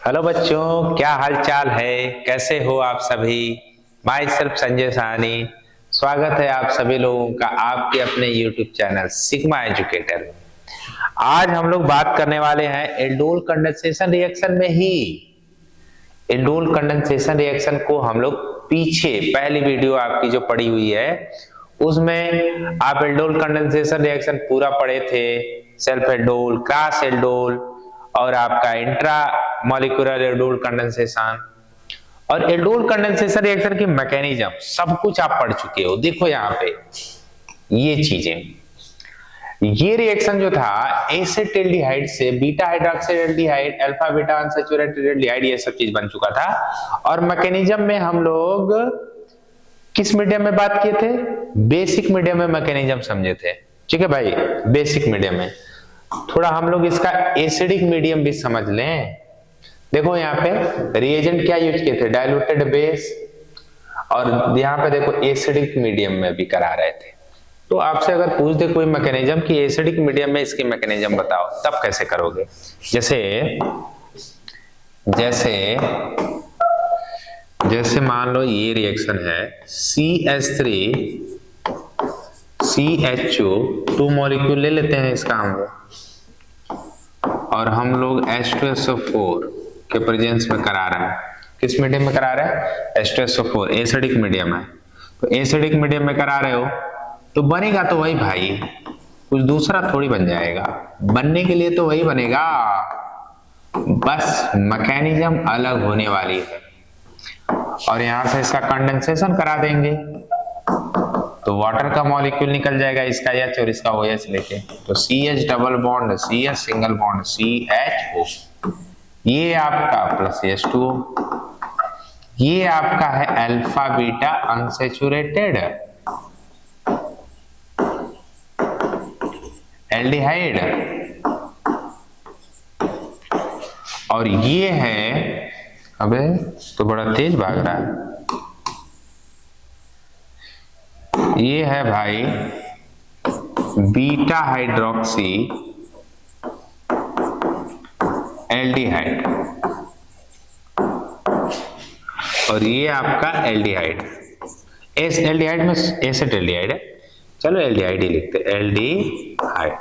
Hello बच्चों, क्या हाल चाल है? कैसे हो आप सभी? My self Sanjay Sahni. स्वागत है आप सभी लोगों का आपके अपने YouTube चैनल सिग्मा एजुकेटर में। आज हम लोग बात करने वाले हैं एल्डोल कंडेंसेशन रिएक्शन में ही। एल्डोल कंडेंसेशन रिएक्शन को हम लोग पीछे पहली वीडियो आपकी जो पड़ी हुई है उसमें आप एल्डोल कंडेंसेशन रिएक्शन पूरा पढ़े थे। सेल्फ एल्डोल, क्रॉस एल्डोल और आपका इंट्रा मॉलिक्यूलर एल्डोल कंडेंसेशन और एल्डोल कंडेंसेशन रिएक्शन की मैकेनिज्म सब कुछ आप पढ़ चुके हो। देखो यहाँ पे ये चीजें, ये रिएक्शन जो था एसिटिल्डिहाइड से beta hydroxyaldehyde, alpha beta unsaturated aldehyde, ये सब चीज बन चुका था। और मैकेनिज्म में हम लोग किस मीडियम में बात किए थे? बेसिक मीडियम में मैकेनिज्म समझे थे। ठीक है भाई, बेसिक मीडियम में। थोड़ा हम लोग इसका एसिडिक मीडियम भी समझ लें। देखो यहाँ पे रिएजेंट क्या यूज किए थे? Diluted base. और यहाँ पे देखो एसिडिक मीडियम में भी करा रहे थे। तो आपसे अगर पूछ दे कोई मैकेनिज्म कि एसिडिक मीडियम में इसकी मैकेनिज्म बताओ, तब कैसे करोगे? जैसे जैसे जैसे मान लो ये रिएक्शन है CH3 CHO, 2 मॉलिक्यूल ले लेते हैं इसका हम लोग, और हम लोग H2SO4 के प्रेजेंस में करा रहे हैं। किस मीडियम में करा रहे हैं? H2SO4 एसिडिक मीडियम है। तो एसिडिक मीडियम में करा रहे हो तो बनेगा तो वही भाई, कुछ दूसरा थोड़ी बन जाएगा। बनने के लिए तो वही बनेगा, बस मैकेनिज्म अलग होने वाली है। और यहां से इसका कंडेंसेशन करा देंगे तो वाटर का मॉलिक्यूल निकल जाएगा, इसका H और इसका OH लेके। तो CH double bond CH single bond CHO, ये आपका प्लस H2O, ये आपका है अल्फा बीटा अनसैचुरेटेड एल्डिहाइड, और ये है, अबे तो बड़ा तेज भाग रहा है, ये है भाई बीटा हाइड्रोक्सी एल्डिहाइड, और ये आपका एल्डिहाइड। एस एल्डिहाइड में एसिड एल्डिहाइड है, चलो एल्डिहाइड ही लिखते हैं, एल्डिहाइड।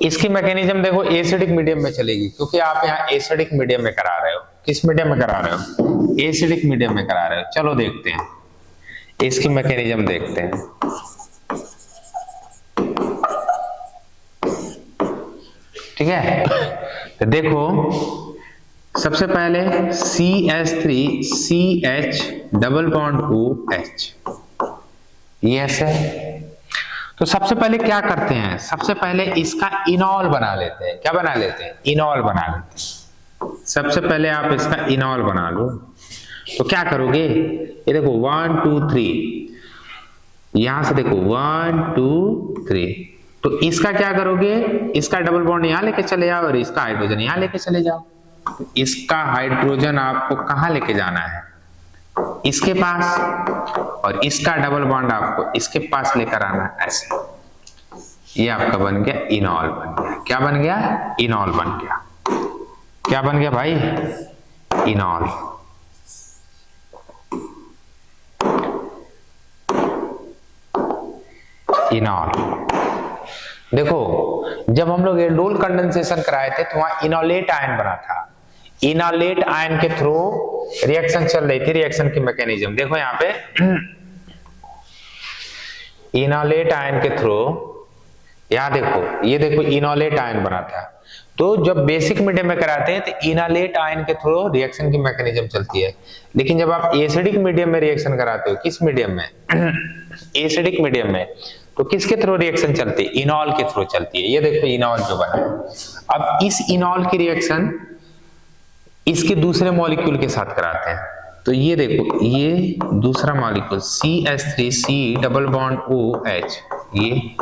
इसकी मैकेनिज्म देखो एसिडिक मीडियम में चलेगी, क्योंकि आप यहाँ एसिडिक मीडियम में करा रहे हो। किस मीडियम में करा रहे हो? एसिडिक मीडियम में करा रहे हो। चलो देखते हैं इसकी मैकेनिज्म, देखते हैं। ठीक है, तो देखो सबसे पहले CH3 CH double bond OH, ये ऐसे। तो सबसे पहले क्या करते हैं? सबसे पहले इसका इनॉल बना लेते हैं। क्या बना लेते हैं? इनॉल बना लेते हैं। सबसे पहले आप इसका इनॉल बना लो। तो क्या करोगे? ये देखो 1 2 3, यहां से देखो 1 2 3। तो इसका क्या करोगे? इसका डबल बॉन्ड यहां लेके चले जाओ और इसका हाइड्रोजन यहां लेके चले जाओ। इसका हाइड्रोजन आपको कहां लेके जाना है? इसके पास, और इसका डबल बॉन्ड आपको इसके पास लेकर आना है, ऐसे। ये आपका बन गया इनॉल बन गया। क्या बन गया? इनॉल बन गया। क्या बन गया भाई? इनॉल। इनॉल। देखो जब हम लोग एल्डोल कंडेंसेशन कराए थे तो वहां इनोलेट आयन बना था। इनोलेट आयन के थ्रू रिएक्शन चल रही थी। रिएक्शन की मैकेनिज्म देखो यहाँ पे, इनोलेट आयन के थ्रू, यहां देखो, ये देखो इनोलेट आयन बना था। तो जब बेसिक मीडियम में कराते हैं तो इनोलेट आयन के थ्रू रिएक्शन की मैकेनिज्म चलती है। लेकिन जब आप एसिडिक मीडियम में रिएक्शन कराते हो, किस मीडियम में? एसिडिक मीडियम में, तो किसके थ्रू रिएक्शन चलती है? इनॉल के थ्रू चलती है। ये देखो इनॉल जो बना है। अब इस इनॉल की रिएक्शन इसके दूसरे मॉलिक्यूल के साथ कराते हैं। तो ये देखो, ये दूसरा molecule CH3C double bond OH, ये,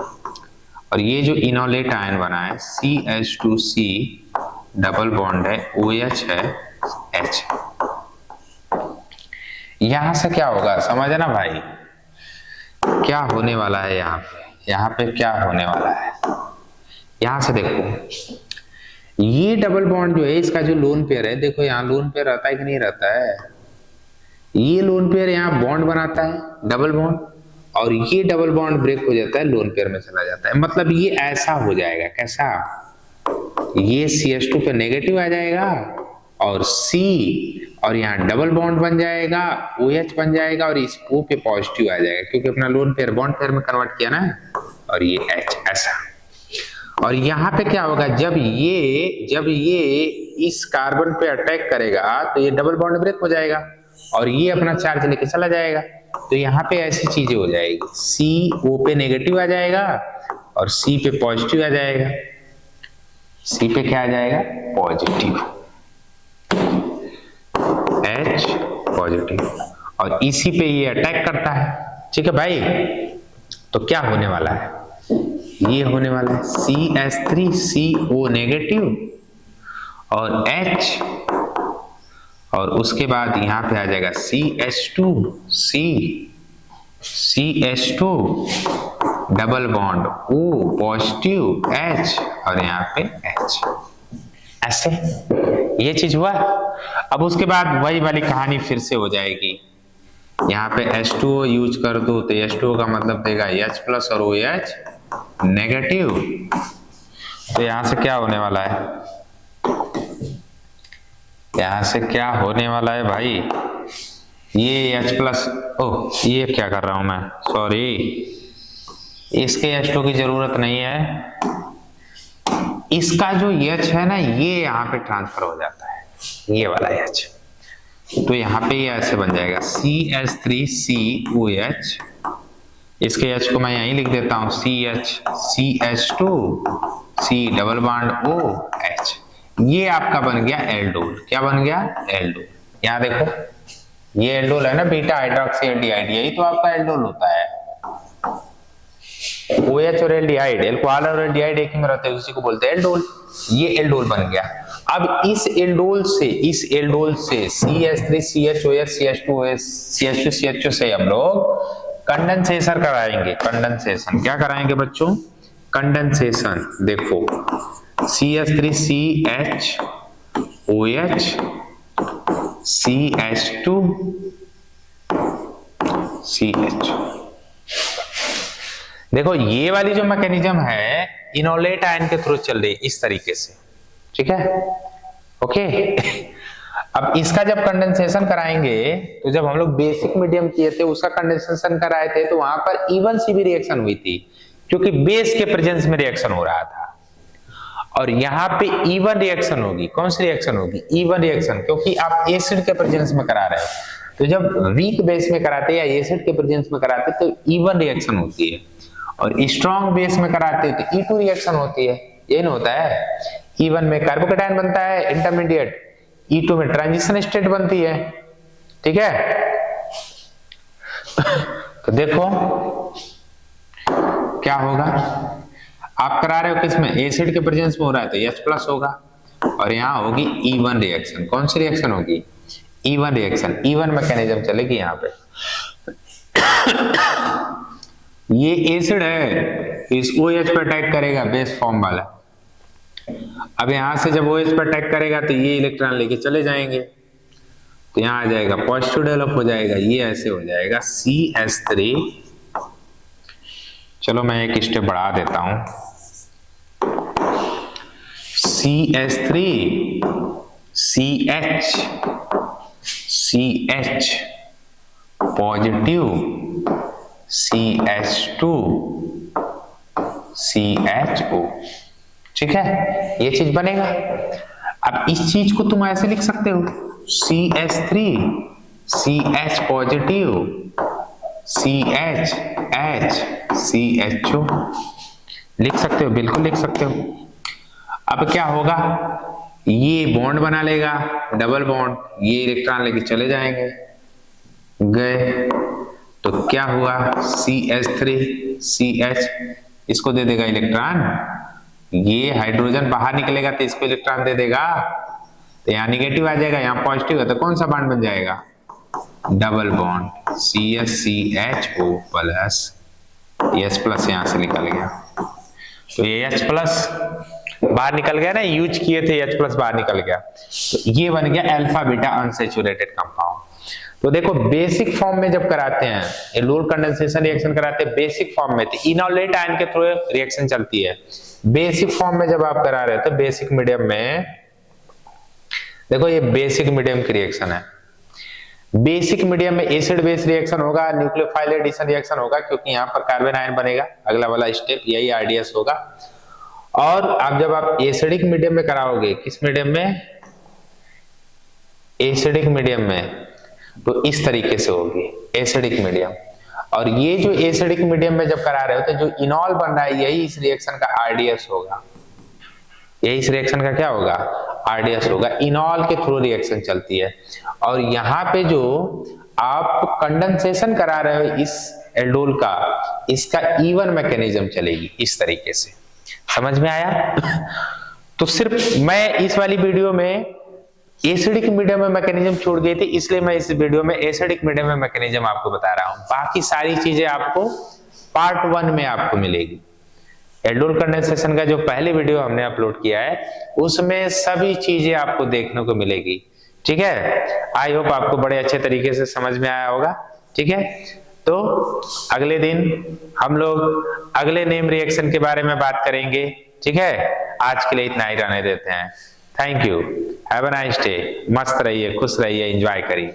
और ये जो इनोलेट आयन बना है CH2C डबल बॉन्ड है, OH है, H। यहां से क्या होगा समझना भाई, क्या होने वाला है यहाँ पे क्या होने वाला है? यहां से देखो, ये डबल बॉन्ड जो है इसका जो लोन पेयर है, देखो यहाँ लोन पेयर रहता है कि नहीं रहता है, ये लोन पेयर यहाँ बॉन्ड बनाता है डबल बॉन्ड, और ये डबल बॉन्ड ब्रेक हो जाता है, लोन पेयर में चला जाता है। मतलब ये ऐसा हो जाएगा, कैसा, ये CH2 पे नेगेटिव आ जाएगा और C, और यहाँ डबल बॉन्ड बन जाएगा, OH बन जाएगा, और इस O पे पॉजिटिव आ जाएगा क्योंकि अपना लोन पेयर बॉन्ड पेयर में कन्वर्ट किया ना, और ये H ऐसा। और यहाँ पे क्या होगा, जब ये इस कार्बन पे अटैक करेगा तो ये डबल बॉन्ड ब्रेक हो जाएगा और ये अपना चार्ज लेके चला जाएगा। तो यहाँ पे ऐसी चीजें हो जाएगी, CO पे नेगेटिव आ जाएगा और C पे पॉजिटिव आ जाएगा, C पे क्या आ जाएगा, पॉजिटिव, H पॉजिटिव, और इसी पे ये अटैक करता है। ठीक है भाई, तो क्या होने वाला है, ये होने वाला है CH3CO नेगेटिव और H, और उसके बाद यहां पे आ जाएगा CH2 double bond O positive H, और यहाँ पे H, ऐसे ये चीज हुआ। अब उसके बाद वही वाली कहानी फिर से हो जाएगी, यहाँ पे H2O यूज कर दो तो H2O का मतलब देगा H प्लस और OH नेगेटिव। तो यहां से क्या होने वाला है, यहां से क्या होने वाला है भाई, ये H प्लस, ओह ये क्या कर रहा हूं मैं, सॉरी, इसके H2 की जरूरत नहीं है, इसका जो H है ना ये यहाँ पे ट्रांसफर हो जाता है, ये वाला H, तो यहाँ पे ये ऐसे बन जाएगा CH3COH, इसके H को मैं यहीं लिख देता हूं CH2 C double bond OH, ये आपका बन गया एल्डोल। क्या बन गया, एल्डोल। यहाँ देखो ये एल्डोल है ना, बीटा हाइड्रोक्सी एल्डिहाइड, यही तो आपका एल्डोल होता है। OH और एल्डिहाइड, अल्कोहल और एल्डिहाइड एक ही में रहते हैं, उसी को बोलते हैं एल्डोल। ये एल्डोल बन गया। अब इस एल्डोल से CH3CHOH CH2OH CH2CHO से हम लोग कंडेंसेशन कराएंगे। कंडेंसेशन क्या कराएंगे बच्चों, कंडेंसेशन। देखो CH3CHOH CH2CH, देखो ये वाली जो मैकेनिज्म है इनोलेट आयन के थ्रू चल रही है इस तरीके से, ठीक है, ओके। अब इसका जब कंडेंसेशन कराएंगे तो जब हम लोग बेसिक मीडियम किए थे उसका कंडेंसेशन कराए थे तो वहां पर E1 सी भी रिएक्शन हुई थी क्योंकि बेस के प्रेजेंस में रिएक्शन हो रहा था, और यहाँ पे E1 रिएक्शन होगी। कौन सी रिएक्शन होगी, E1 रिएक्शन, क्योंकि आप एसिड के प्रेजेंस में करा रहे हो। तो जब वीक बेस में कराते या एसिड के प्रेजेंस में कराते तो E1 रिएक्शन होती है, और स्ट्रॉन्ग बेस में कराते हो तो E2 रिएक्शन होती है। ये नहीं होता है, E1 में कार्बोकेटायन बनता है इंटरमीडिएट, E2 में ट्रांजिशन स्टेट बनती है, ठीक है। तो देखो क्या होगा, आप करा रहे हो किसमें, एसिड के प्रेजेंस में हो रहा है तो H प्लस होगा, और यहाँ होगी E1 रिएक्शन। कौन सी रिएक्शन होगी, E1 रिएक्शन। E1 मैकेनिज्म चलेगी यहाँ पे। ये एसिड है, इस OH पे अटैक करेगा, बेस फॉर्म वाला। अब यहां से जब OH पे अटैक करेगा तो ये इलेक्ट्रॉन लेके चले जाएंगे, तो यहां आ जाएगा पॉजिटिव डेवलप हो जाएगा, ये ऐसे हो जाएगा CH3। चलो मैं एक स्टेप बढ़ा देता हूं, CH3 CH positive CH2 CHO, ठीक है, ये चीज बनेगा। अब इस चीज को तुम ऐसे लिख सकते हो, CH3 CH positive CH H CHO, लिख सकते हो, बिल्कुल लिख सकते हो। अब क्या होगा, ये बॉन्ड बना लेगा डबल बॉन्ड, ये इलेक्ट्रॉन लेके चले जाएंगे, गए तो क्या हुआ, CH3 CH इसको दे देगा इलेक्ट्रॉन, ये हाइड्रोजन बाहर निकलेगा तो इसको इलेक्ट्रॉन दे देगा, तो यहाँ निगेटिव आ जाएगा, यहाँ पॉजिटिव है तो कौन सा बॉन्ड बन जाएगा, double bond CH3CHO plus H plus, यहां से निकल गया, तो ये H प्लस बाहर निकल गया ना, यूज किए थे H+ बाहर निकल गया, तो ये बन गया अल्फा बीटा अनसैचुरेटेड कंपाउंड। तो देखो बेसिक फॉर्म में जब कराते हैं एल्डोल कंडेंसेशन रिएक्शन कराते हैं बेसिक फॉर्म में, तो इनोलेट आयन के थ्रू रिएक्शन चलती है। बेसिक फॉर्म में जब आप करा रहे हो तो बेसिक मीडियम में, देखो ये बेसिक मीडियम की रिएक्शन है। बेसिक मीडियम में एसिड बेस रिएक्शन होगा, न्यूक्लियोफाइल एडिशन रिएक्शन होगा, क्योंकि यहाँ पर कार्बन आयन बनेगा, अगला वाला स्टेप यही आरडीएस होगा। और अब जब आप एसिडिक मीडियम में कराओगे, किस मीडियम में, एसिडिक मीडियम में, तो इस तरीके से होगी एसिडिक मीडियम। और ये जो एसिडिक मीडियम में जब करा रहे हो तो जो इनॉल बन रहा है यही इस रिएक्शन का आरडीएस होगा, यही इस रिएक्शन का क्या होगा, आरडीएस होगा। इनॉल के थ्रू रिएक्शन चलती है। और यहाँ पे जो आप कंडेंसेशन करा रहे हो इस एल्डोल का, इसका इवन मैकेनिज्म चलेगी इस तरीके से। समझ में आया? तो सिर्फ मैं इस वाली वीडियो में एसिडिक मीडियम में मैकेनिज्म छोड़ गई थी, इसलिए मैं इस वीडियो में एसिडिक मीडियम में मैकेनिज्म आपको बता रहा हूं। बाकी सारी चीजें आपको पार्ट 1 में आपको मिलेगी। एल्डोल कंडेंसेशन का जो पहले वीडियो हमने अपलोड किया है उसमें सभी चीजें आपको देखने को मिलेगी। ठीक है, आई होप आपको बड़े अच्छे तरीके से समझ में आया होगा। ठीक है, तो अगले दिन हम लोग अगले नेम रिएक्शन के बारे में बात करेंगे। ठीक है, आज के लिए इतना ही रहने देते हैं। Thank you, have a nice day. मस्त रहिए, खुश रहिए, एंजॉय करिए।